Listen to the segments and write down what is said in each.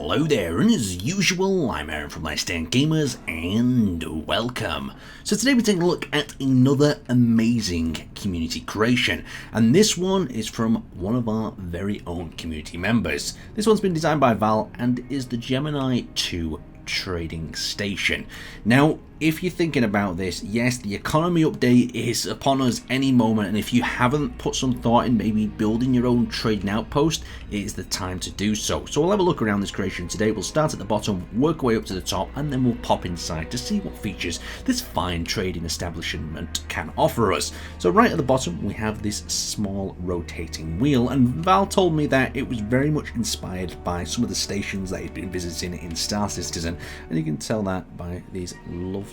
Hello there, and as usual, I'm Aaron from Laststandgamers, and welcome. So today we're taking a look at another amazing community creation, and this one is from one of our very own community members. This one's been designed by Val and is the Gemini 2 trading station. Now, if you're thinking about this, yes, the economy update is upon us any moment, and if you haven't put some thought in maybe building your own trading outpost, it is the time to do so. So we'll have a look around this creation today. We'll start at the bottom, work our way up to the top, and then we'll pop inside to see what features this fine trading establishment can offer us. So right at the bottom, we have this small rotating wheel, and Val told me that it was very much inspired by some of the stations that he'd been visiting in Star Citizen, and you can tell that by these lovely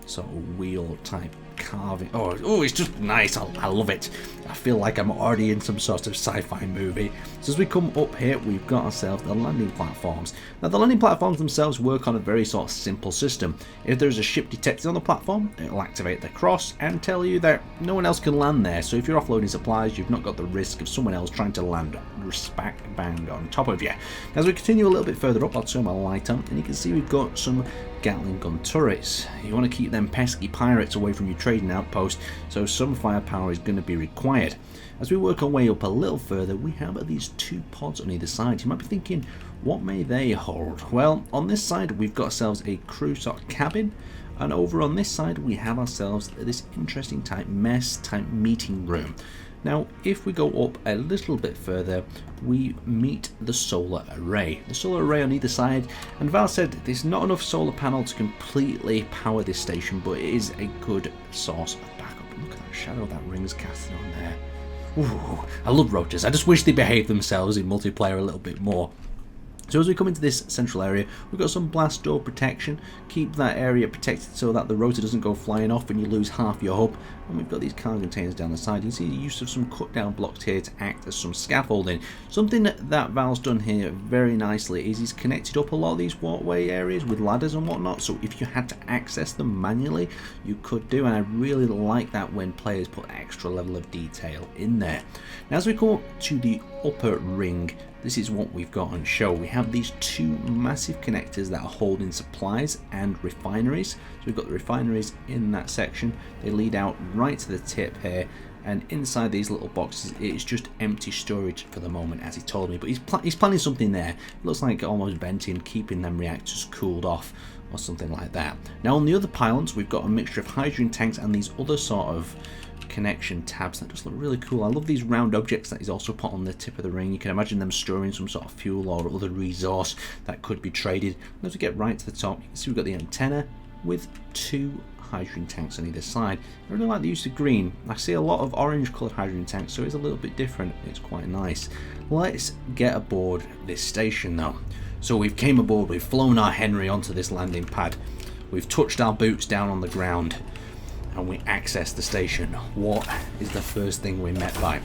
sort of wheel type carving. Oh, it's just nice. I love it. I feel like I'm already in some sort of sci-fi movie. So as we come up here, we've got ourselves the landing platforms. Now the landing platforms themselves work on a very sort of simple system. If there's a ship detected on the platform, it'll activate the cross and tell you that no one else can land there. So if you're offloading supplies, you've not got the risk of someone else trying to land smack bang on top of you. As we continue a little bit further up, I'll turn my light on, and you can see we've got some Gatling gun turrets. You want to keep them pesky pirates away from your trading outpost, so some firepower is going to be required. As we work our way up a little further, we have these two pods on either side. You might be thinking, what may they hold? Well, on this side we've got ourselves a crew sort of cabin, and over on this side we have ourselves this interesting type mess type meeting room. Now, if we go up a little bit further, we meet the solar array. The solar array on either side, and Val said there's not enough solar panel to completely power this station, but it is a good source of backup. Look at that shadow that ring's casting on there. Ooh, I love rotors. I just wish they behaved themselves in multiplayer a little bit more. So as we come into this central area, we've got some blast door protection. Keep that area protected so that the rotor doesn't go flying off and you lose half your hub. And we've got these car containers down the side. You can see the use of some cut down blocks here to act as some scaffolding. Something that Val's done here very nicely is he's connected up a lot of these walkway areas with ladders and whatnot. So if you had to access them manually, you could do. And I really like that when players put extra level of detail in there. Now as we come up to the upper ring, this is what we've got on show. We have these two massive connectors that are holding supplies and refineries. So we've got the refineries in that section. They lead out right to the tip here, and inside these little boxes it is just empty storage for the moment, as he told me, but he's planning something there. It looks like almost venting, keeping them reactors cooled off or something like that. Now on the other pylons we've got a mixture of hydrogen tanks and these other sort of connection tabs that just look really cool. I love these round objects that he's also put on the tip of the ring. You can imagine them storing some sort of fuel or other resource that could be traded. And as we get right to the top, you can see we've got the antenna with two hydrogen tanks on either side. I really like the use of green. I see a lot of orange coloured hydrogen tanks, so it's a little bit different. It's quite nice. Let's get aboard this station though. So we've came aboard, we've flown our Henry onto this landing pad, we've touched our boots down on the ground, and we access the station. What is the first thing we're met by?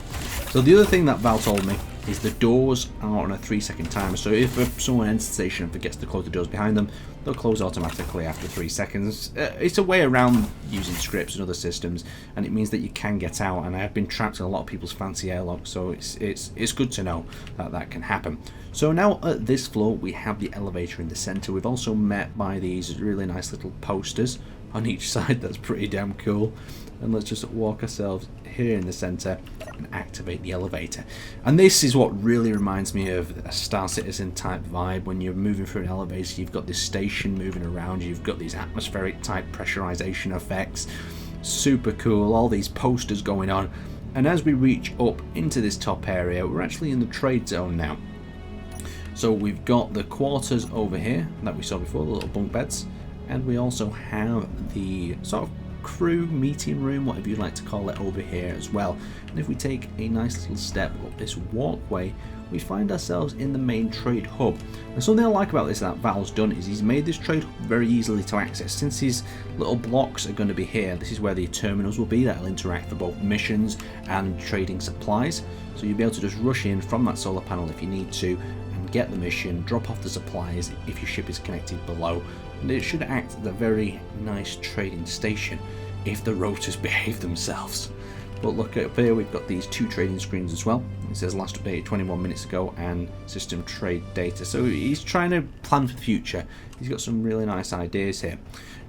So the other thing that Val told me is the doors are on a 3-second timer. So if someone enters the station and forgets to close the doors behind them, they'll close automatically after 3 seconds. It's a way around using scripts and other systems, and it means that you can get out. And I have been trapped in a lot of people's fancy airlocks, so it's good to know that that can happen. So now at this floor we have the elevator in the center. We've also met by these really nice little posters on each side. That's pretty damn cool. And let's just walk ourselves here in the center and activate the elevator. And this is what really reminds me of a Star Citizen type vibe. When you're moving through an elevator, you've got this station moving around, you've got these atmospheric type pressurization effects. Super cool, all these posters going on. And as we reach up into this top area, we're actually in the trade zone now. So we've got the quarters over here that we saw before, the little bunk beds. And we also have the sort of crew meeting room, whatever you'd like to call it, over here as well. And if we take a nice little step up this walkway, we find ourselves in the main trade hub. And something I like about this that Val's done is he's made this trade hub very easily to access. Since these little blocks are going to be here, this is where the terminals will be that will interact for both missions and trading supplies. So you'll be able to just rush in from that solar panel if you need to and get the mission, drop off the supplies if your ship is connected below. And it should act as a very nice trading station if the rotors behave themselves. But look up here, we've got these 2 trading screens as well. It says last updated 21 minutes ago and system trade data. So he's trying to plan for the future. He's got some really nice ideas here.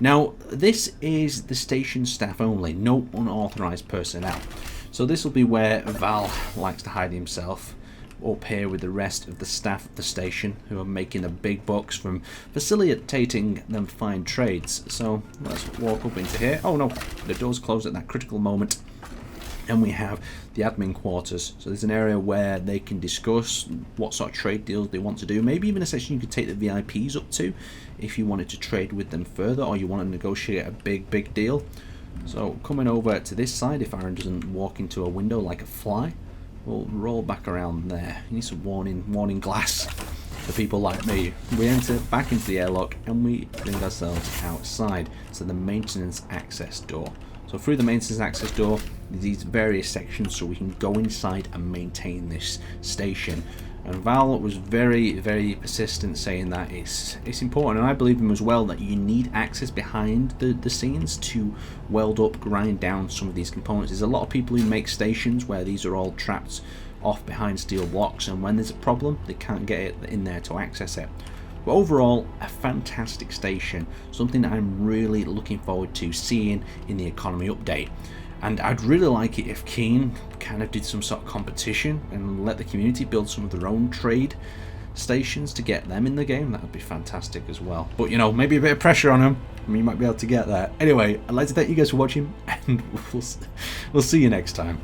Now, this is the station staff only, no unauthorized personnel. So this will be where Val likes to hide himself, up here with the rest of the staff of the station who are making the big bucks from facilitating them fine trades. So let's walk up into here. Oh no, the doors close at that critical moment. And we have the admin quarters. So there's an area where they can discuss what sort of trade deals they want to do. Maybe even a section you could take the VIPs up to if you wanted to trade with them further, or you want to negotiate a big deal. So coming over to this side, if Aaron doesn't walk into a window like a fly, we'll roll back around there. You need some warning glass for people like me. We enter back into the airlock and we bring ourselves outside to the maintenance access door. So through the maintenance access door, these various sections so we can go inside and maintain this station. And Val was very persistent, saying that it's important, and I believe him as well, that you need access behind the scenes to weld up, grind down some of these components. There's a lot of people who make stations where these are all trapped off behind steel blocks, and when there's a problem they can't get it in there to access it. But overall, a fantastic station, something that I'm really looking forward to seeing in the economy update. And I'd really like it if Keen kind of did some sort of competition and let the community build some of their own trade stations to get them in the game. That would be fantastic as well. But you know, maybe a bit of pressure on them, and we might be able to get that. Anyway, I'd like to thank you guys for watching, and we'll see you next time.